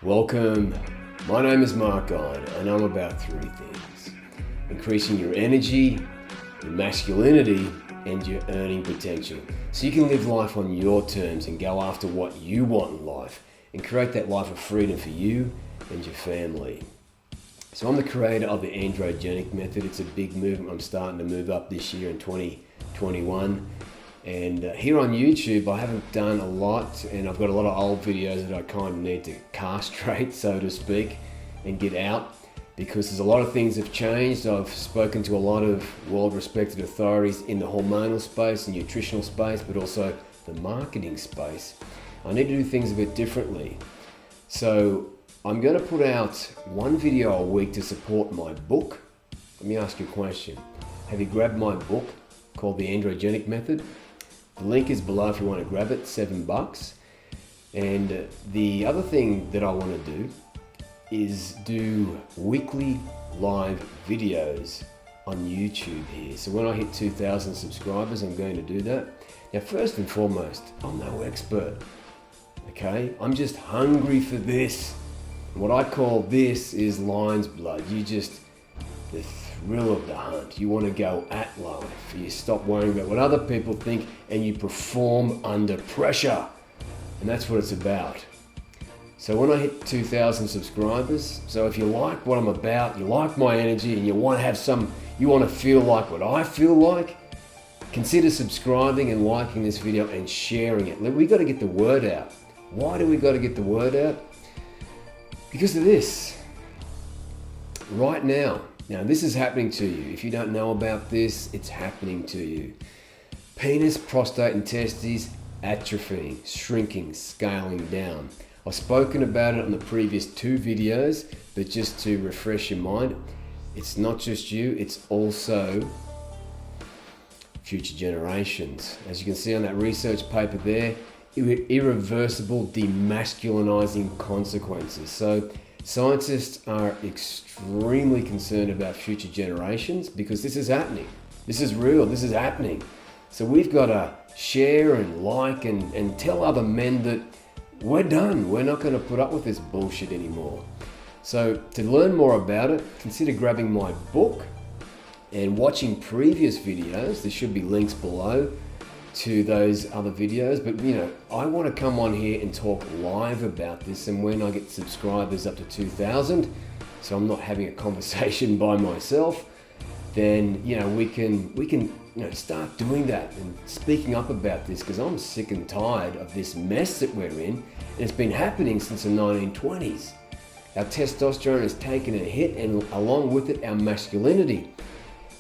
Welcome. My name is Mark Guy, and I'm about three things: increasing your energy, your masculinity, and your earning potential, so you can live life on your terms and go after what you want in life and create that life of freedom for you and your family. So I'm the creator of the Androgenic Method. It's a big movement I'm starting to move up this year in 2021. And here on YouTube, I haven't done a lot, and I've got a lot of old videos that I kind of need to castrate, so to speak, and get out, because there's a lot of things have changed. I've spoken to a lot of world-respected authorities in the hormonal space, the nutritional space, but also the marketing space. I need to do things a bit differently. So I'm going to put out one video a week to support my book. Let me ask you a question. Have you grabbed my book called The Androgenic Method? The link is below if you want to grab it, $7. And the other thing that I want to do is do weekly live videos on YouTube here. So when I hit 2,000 subscribers, I'm going to do that. Now, first and foremost, I'm no expert, okay? I'm just hungry for this. What I call this is lion's blood. The thrill of the hunt. You want to go at life. You stop worrying about what other people think and you perform under pressure. And that's what it's about. So when I hit 2,000 subscribers, so if you like what I'm about, you like my energy, and you want to feel like what I feel like, consider subscribing and liking this video and sharing it. We got to get the word out. Why do we got to get the word out? Because of this. Right now, this is happening to you. If you don't know about this, it's happening to you. Penis, prostate, and testes atrophying, shrinking, scaling down. I've spoken about it on the previous two videos, but just to refresh your mind, it's not just you, it's also future generations. As you can see on that research paper there, irreversible demasculinizing consequences. So scientists are extremely concerned about future generations because this is happening. This is real, this is happening. So we've got to share and like and tell other men that we're done. We're not going to put up with this bullshit anymore. So to learn more about it, consider grabbing my book and watching previous videos. There should be links below to those other videos, but I want to come on here and talk live about this, and when I get subscribers up to 2,000, so I'm not having a conversation by myself, then we can start doing that and speaking up about this, because I'm sick and tired of this mess that we're in, and it's been happening since the 1920s. Our testosterone has taken a hit, and along with it, our masculinity.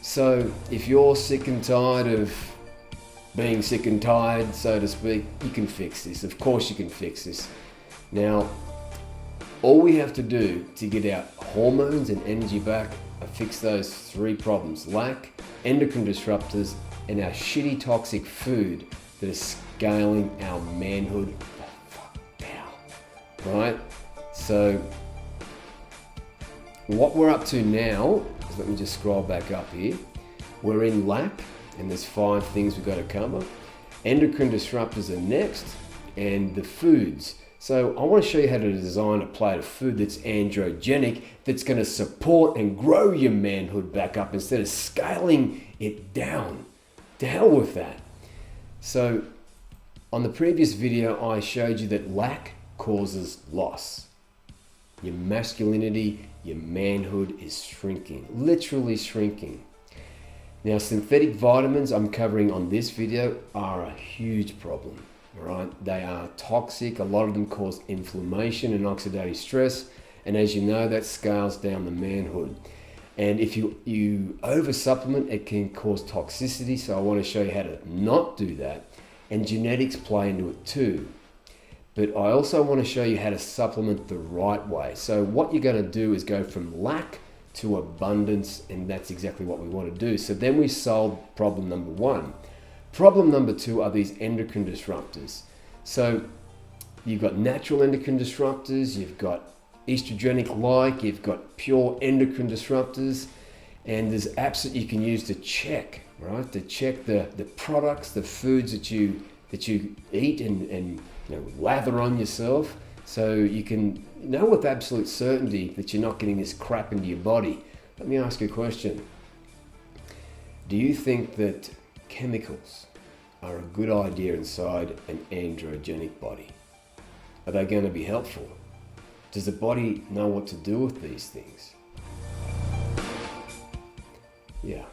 So if you're sick and tired of being sick and tired, so to speak, you can fix this. Of course you can fix this. Now, all we have to do to get our hormones and energy back are fix those three problems: lack, endocrine disruptors, and our shitty toxic food that is scaling our manhood the fuck down, right? So what we're up to now is, let me just scroll back up here. We're in lack, and there's 5 things we've got to cover. Endocrine disruptors are next, and the foods. So I want to show you how to design a plate of food that's androgenic, that's going to support and grow your manhood back up instead of scaling it down. To hell with that. So on the previous video, I showed you that lack causes loss. Your masculinity, your manhood is shrinking, literally shrinking. Now, synthetic vitamins I'm covering on this video are a huge problem, right? They are toxic. A lot of them cause inflammation and oxidative stress. And as you know, that scales down the manhood. And if you over-supplement, it can cause toxicity. So I want to show you how to not do that. And genetics play into it too. But I also want to show you how to supplement the right way. So what you're going to do is go from lack to abundance, and that's exactly what we want to do. So then we solve problem number 1. Problem number 2 are these endocrine disruptors. So you've got natural endocrine disruptors, you've got estrogenic-like, you've got pure endocrine disruptors, and there's apps that you can use to check, right? To check the products, the foods that you eat and lather on yourself So you can know with absolute certainty that you're not getting this crap into your body. Let me ask you a question. Do you think that chemicals are a good idea inside an androgenic body? Are they going to be helpful? Does the body know what to do with these things? Yeah.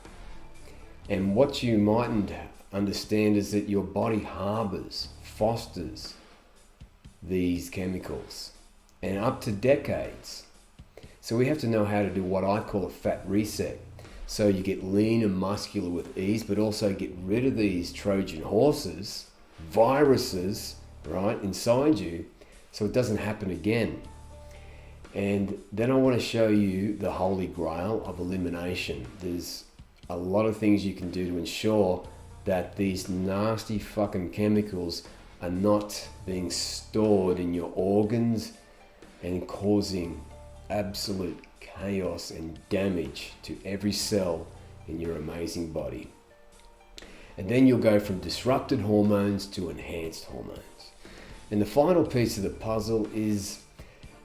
And what you mightn't understand is that your body harbors, fosters these chemicals, and up to decades. So we have to know how to do what I call a fat reset. So you get lean and muscular with ease, but also get rid of these Trojan horses, viruses, right, inside you, so it doesn't happen again. And then I want to show you the holy grail of elimination. There's a lot of things you can do to ensure that these nasty fucking chemicals are not being stored in your organs and causing absolute chaos and damage to every cell in your amazing body. And then you'll go from disrupted hormones to enhanced hormones. And the final piece of the puzzle is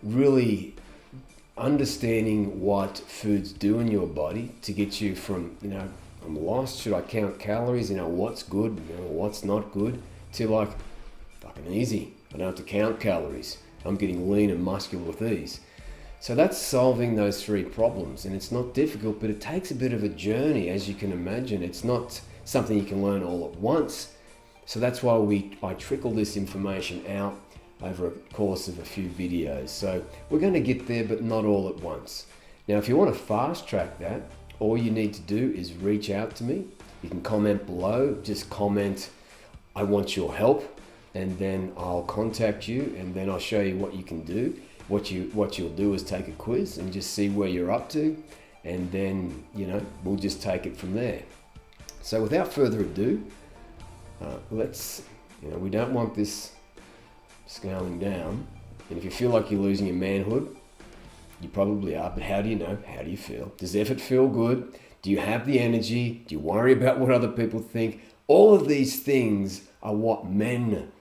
really understanding what foods do in your body to get you from, I'm lost, should I count calories, what's good, what's not good, to like, fucking easy, I don't have to count calories, I'm getting lean and muscular with ease. So that's solving those three problems, and it's not difficult, but it takes a bit of a journey, as you can imagine. It's not something you can learn all at once. So that's why I trickle this information out over a course of a few videos. So we're going to get there, but not all at once. Now, if you want to fast track that, all you need to do is reach out to me. You can comment below, just comment, I want your help, and then I'll contact you, and then I'll show you what you can do. What you'll do is take a quiz and just see where you're up to, and then we'll just take it from there. So without further ado, we don't want this scaling down. And if you feel like you're losing your manhood, you probably are, but how do you know? How do you feel? Does effort feel good? Do you have the energy? Do you worry about what other people think? All of these things are what men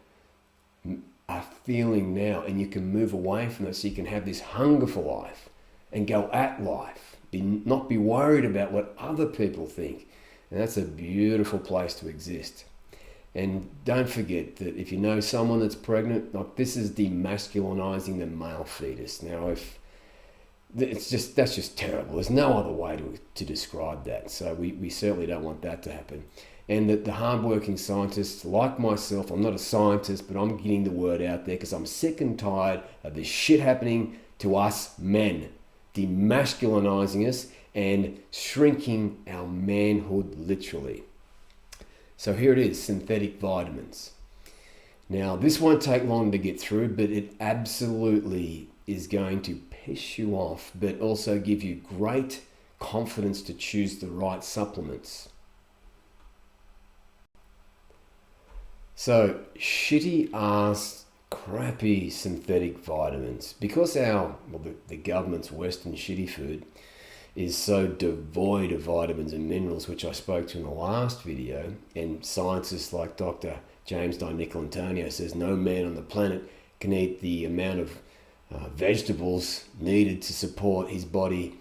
are feeling now, and you can move away from that so you can have this hunger for life and go at life, not be worried about what other people think. And that's a beautiful place to exist. And don't forget that if you know someone that's pregnant, like, this is demasculinizing the male fetus. Now, that's just terrible. There's no other way to describe that. So we certainly don't want that to happen. And that the hardworking scientists like myself, I'm not a scientist, but I'm getting the word out there because I'm sick and tired of this shit happening to us men, demasculinizing us and shrinking our manhood literally. So here it is, synthetic vitamins. Now, this won't take long to get through, but it absolutely is going to piss you off, but also give you great confidence to choose the right supplements. So, shitty ass, crappy synthetic vitamins. Because the government's Western shitty food is so devoid of vitamins and minerals, which I spoke to in the last video, and scientists like Dr. James Di-Nicolantonio says no man on the planet can eat the amount of vegetables needed to support his body,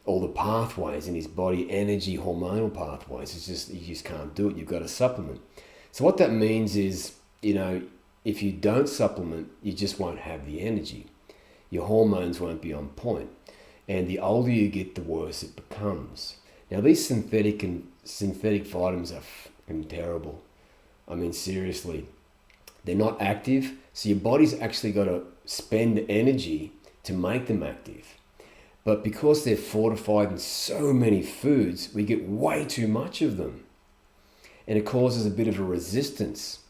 all the pathways in his body, energy, hormonal pathways. You just can't do it. You've got to supplement. So what that means is, if you don't supplement, you just won't have the energy. Your hormones won't be on point. And the older you get, the worse it becomes. Now, these synthetic vitamins are fucking terrible. I mean, seriously. They're not active, so your body's actually got to spend energy to make them active. But because they're fortified in so many foods, we get way too much of them. And it causes a bit of a resistance.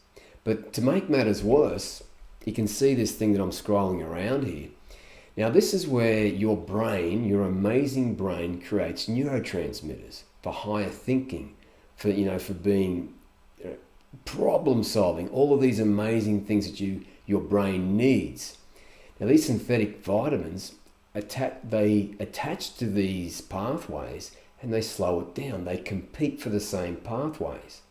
But to make matters worse, you can see this thing that I'm scrolling around here. Now, this is where your brain, your amazing brain, creates neurotransmitters for higher thinking, for being problem solving, all of these amazing things that your brain needs. Now, these synthetic vitamins attach to these pathways and they slow it down. They compete for the same pathways.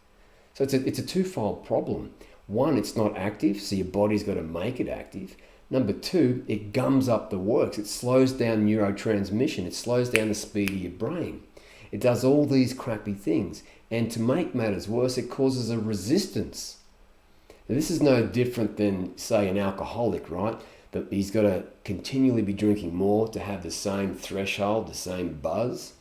So it's a twofold problem. One, it's not active, so your body's got to make it active. Number two, it gums up the works. It slows down neurotransmission. It slows down the speed of your brain. It does all these crappy things. And to make matters worse, it causes a resistance. Now, this is no different than, say, an alcoholic, right? That he's got to continually be drinking more to have the same threshold, the same buzz.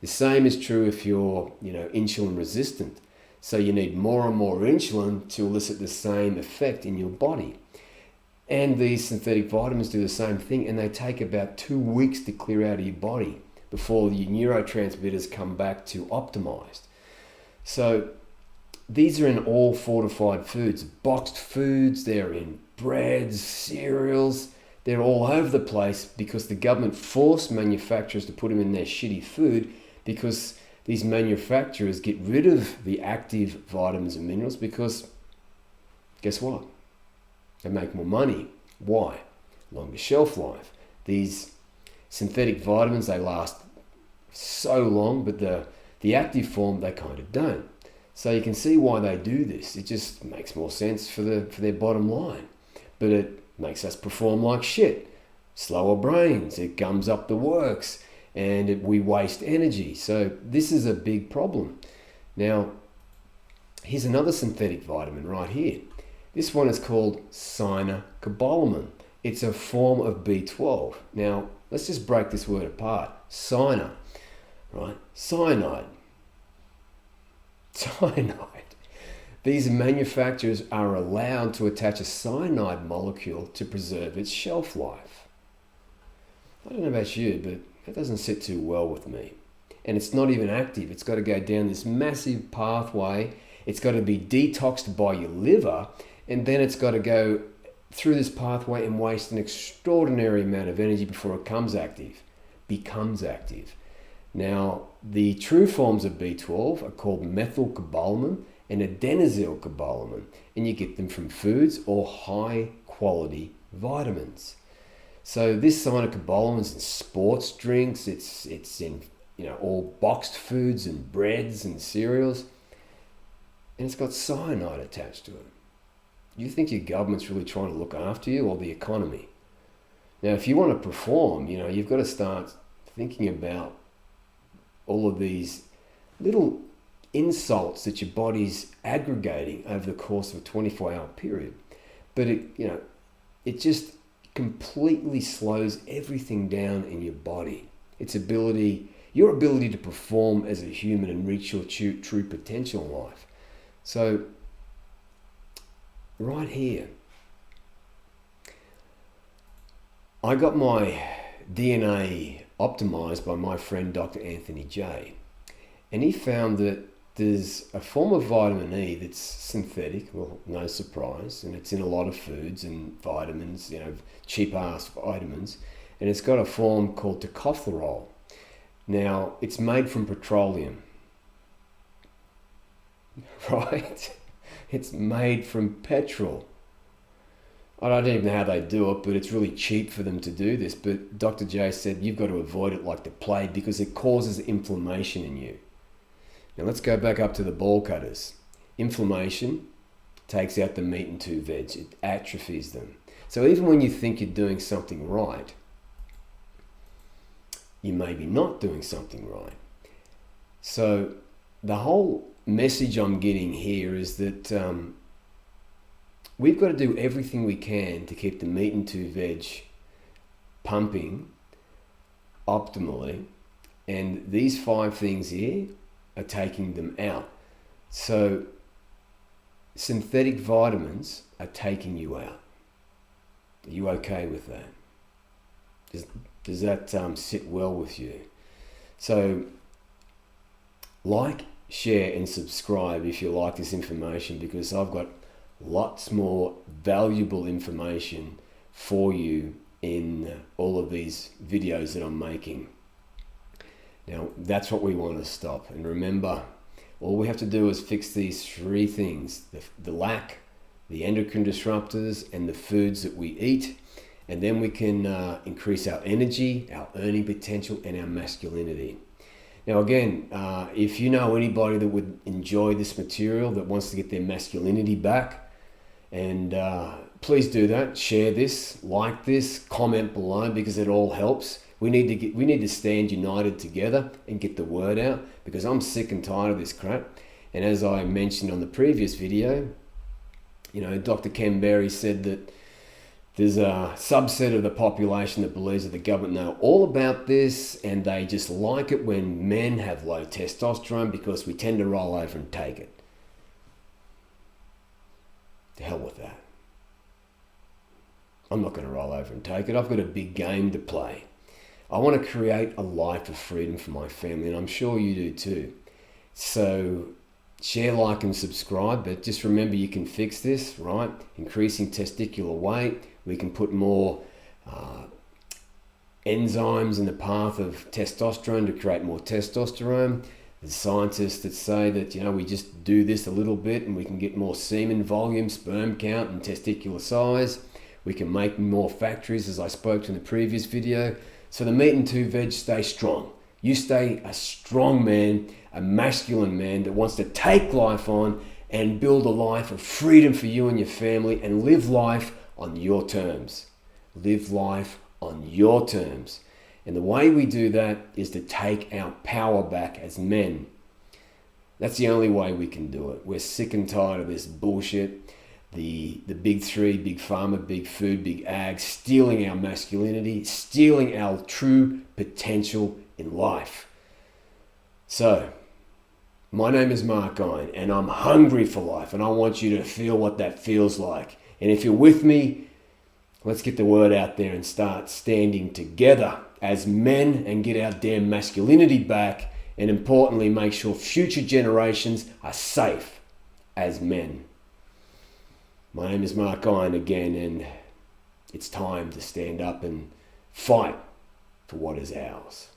The same is true if you're, insulin resistant. So you need more and more insulin to elicit the same effect in your body. And these synthetic vitamins do the same thing, and they take about 2 weeks to clear out of your body before your neurotransmitters come back to optimized. So these are in all fortified foods, boxed foods, they're in breads, cereals, they're all over the place because the government forced manufacturers to put them in their shitty food, because these manufacturers get rid of the active vitamins and minerals because guess what? They make more money. Why? Longer shelf life. These synthetic vitamins, they last so long, but the active form, they kind of don't. So you can see why they do this. It just makes more sense for their bottom line. But it makes us perform like shit. Slower brains, it gums up the works, and we waste energy. So this is a big problem. Now, here's another synthetic vitamin right here. This one is called Cyanocobalamin. It's a form of B12. Now, let's just break this word apart. Cyano, right? Cyanide. These manufacturers are allowed to attach a cyanide molecule to preserve its shelf life. I don't know about you, but that doesn't sit too well with me. And it's not even active. It's got to go down this massive pathway. It's got to be detoxed by your liver, and then it's got to go through this pathway and waste an extraordinary amount of energy before it becomes active. Now, the true forms of B12 are called methylcobalamin and adenosylcobalamin, and you get them from foods or high quality vitamins. So this cyanocobalamin is in sports drinks, it's in all boxed foods and breads and cereals, and it's got cyanide attached to it. You think your government's really trying to look after you, or the economy? Now, if you want to perform, you've got to start thinking about all of these little insults that your body's aggregating over the course of a 24-hour period. But it just completely slows everything down in your body. Your ability to perform as a human and reach your true potential in life. So, right here, I got my DNA optimized by my friend Dr. Anthony J. And he found that there's a form of vitamin E that's synthetic, well, no surprise, and it's in a lot of foods and vitamins, cheap-ass vitamins, and it's got a form called tocopherol. Now, it's made from petroleum, right? It's made from petrol. I don't even know how they do it, but it's really cheap for them to do this. But Dr. J said you've got to avoid it like the plague because it causes inflammation in you. Now let's go back up to the ball cutters. Inflammation takes out the meat and two veg. It atrophies them. So even when you think you're doing something right, you may be not doing something right. So the whole message I'm getting here is that we've got to do everything we can to keep the meat and two veg pumping optimally, and these 5 things here are taking them out. So synthetic vitamins are taking you out. Are you okay with that? Does that sit well with you? So like, share and subscribe if you like this information, because I've got lots more valuable information for you in all of these videos that I'm making. Now, that's what we want to stop. And remember, all we have to do is fix these 3 things: the lack, the endocrine disruptors, and the foods that we eat. And then we can increase our energy, our earning potential, and our masculinity. Now, again, if you know anybody that would enjoy this material, that wants to get their masculinity back, And please do that. Share this, like this, comment below, because it all helps. We need to stand united together and get the word out, because I'm sick and tired of this crap. And as I mentioned on the previous video, Dr. Ken Berry said that there's a subset of the population that believes that the government know all about this, and they just like it when men have low testosterone because we tend to roll over and take it. To hell with that. I'm not going to roll over and take it. I've got a big game to play. I want to create a life of freedom for my family, and I'm sure you do too. So share, like, and subscribe, but just remember you can fix this, right? Increasing testicular weight. We can put more enzymes in the path of testosterone to create more testosterone. There's scientists that say that, we just do this a little bit and we can get more semen volume, sperm count, and testicular size. We can make more factories, as I spoke to in the previous video. So the meat and two veg stay strong. You stay a strong man, a masculine man that wants to take life on and build a life of freedom for you and your family, and live life on your terms. Live life on your terms. And the way we do that is to take our power back as men. That's the only way we can do it. We're sick and tired of this bullshit. The big three, big pharma, big food, big ag, stealing our masculinity, stealing our true potential in life. So, my name is Mark Iron, and I'm hungry for life, and I want you to feel what that feels like. And if you're with me, let's get the word out there and start standing together as men and get our damn masculinity back, and importantly, make sure future generations are safe as men. My name is Mark Iron again, and it's time to stand up and fight for what is ours.